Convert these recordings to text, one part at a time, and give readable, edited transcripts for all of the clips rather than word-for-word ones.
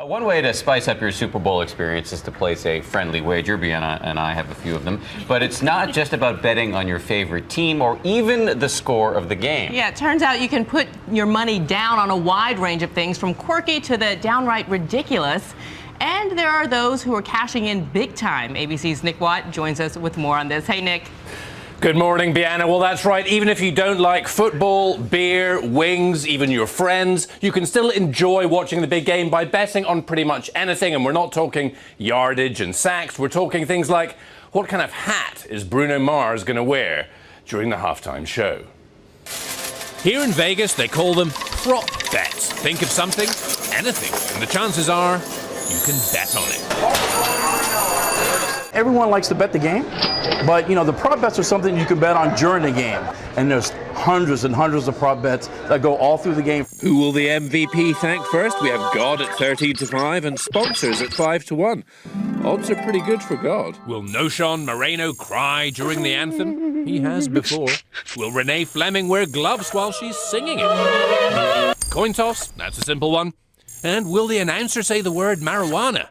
One way to spice up your Super Bowl experience is to place a friendly wager. Brianna and I have a few of them. But it's not just about betting on your favorite team or even the score of the game. Yeah, it turns out you can put your money down on a wide range of things, from quirky to the downright ridiculous. And there are those who are cashing in big time. ABC's Nick Watt joins us with more on this. Hey, Nick. Good morning, Brianna. Well, that's right. Even if you don't like football, beer, wings, even your friends, you can still enjoy watching the big game by betting on pretty much anything. And we're not talking yardage and sacks. We're talking things like, what kind of hat is Bruno Mars going to wear during the halftime show? Here in Vegas, they call them prop bets. Think of something, anything, and the chances are you can bet on it. Everyone likes to bet the game, but the prop bets are something you can bet on during the game. And there's hundreds and hundreds of prop bets that go all through the game. Who will the MVP thank first? We have God at 13-5 and sponsors at 5-1. Odds are pretty good for God. Will Noshawn Moreno cry during the anthem? He has before. Will Renee Fleming wear gloves while she's singing it? Coin toss? That's a simple one. And will the announcer say the word marijuana?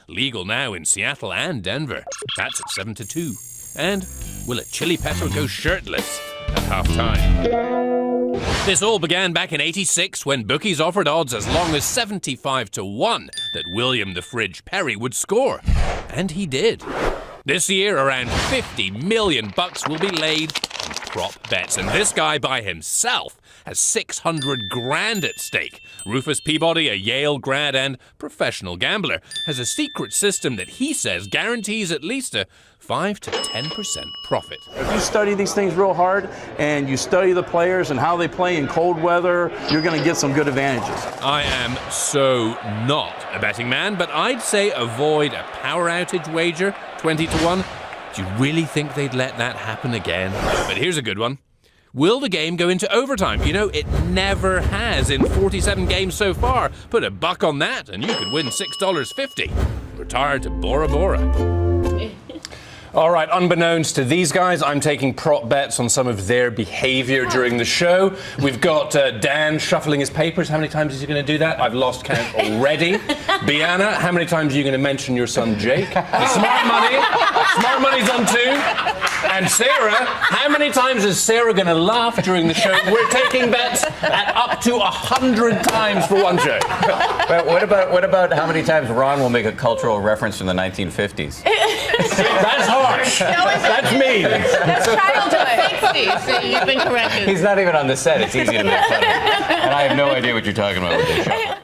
Legal now in Seattle and Denver. That's at 7-2. And will a chili pepper go shirtless at half-time? This all began back in '86 when bookies offered odds as long as 75-1 that William the Fridge Perry would score. And he did. This year, around $50 million will be laid on prop bets. And this guy by himself has $600,000 at stake. Rufus Peabody, a Yale grad and professional gambler, has a secret system that he says guarantees at least a 5 to 10% profit. If you study these things real hard and you study the players and how they play in cold weather, you're going to get some good advantages. I am so not a betting man, but I'd say avoid a power outage wager, 20-1. Do you really think they'd let that happen again? But here's a good one. Will the game go into overtime? It never has in 47 games so far. Put a buck on that and you could win $6.50. Retire to Bora Bora. All right, unbeknownst to these guys, I'm taking prop bets on some of their behavior during the show. We've got Dan shuffling his papers. How many times is he going to do that? I've lost count already. Brianna, how many times are you going to mention your son Jake? Smart money's on 2. And Sarah, how many times is Sarah going to laugh during the show? We're taking bets at up to 100 times for one show. But what about how many times Ron will make a cultural reference from the 1950s? That's harsh. That's mean. That's childhood. 60s. You've been corrected. He's not even on the set. It's easy to make fun of. And I have no idea what you're talking about with this show.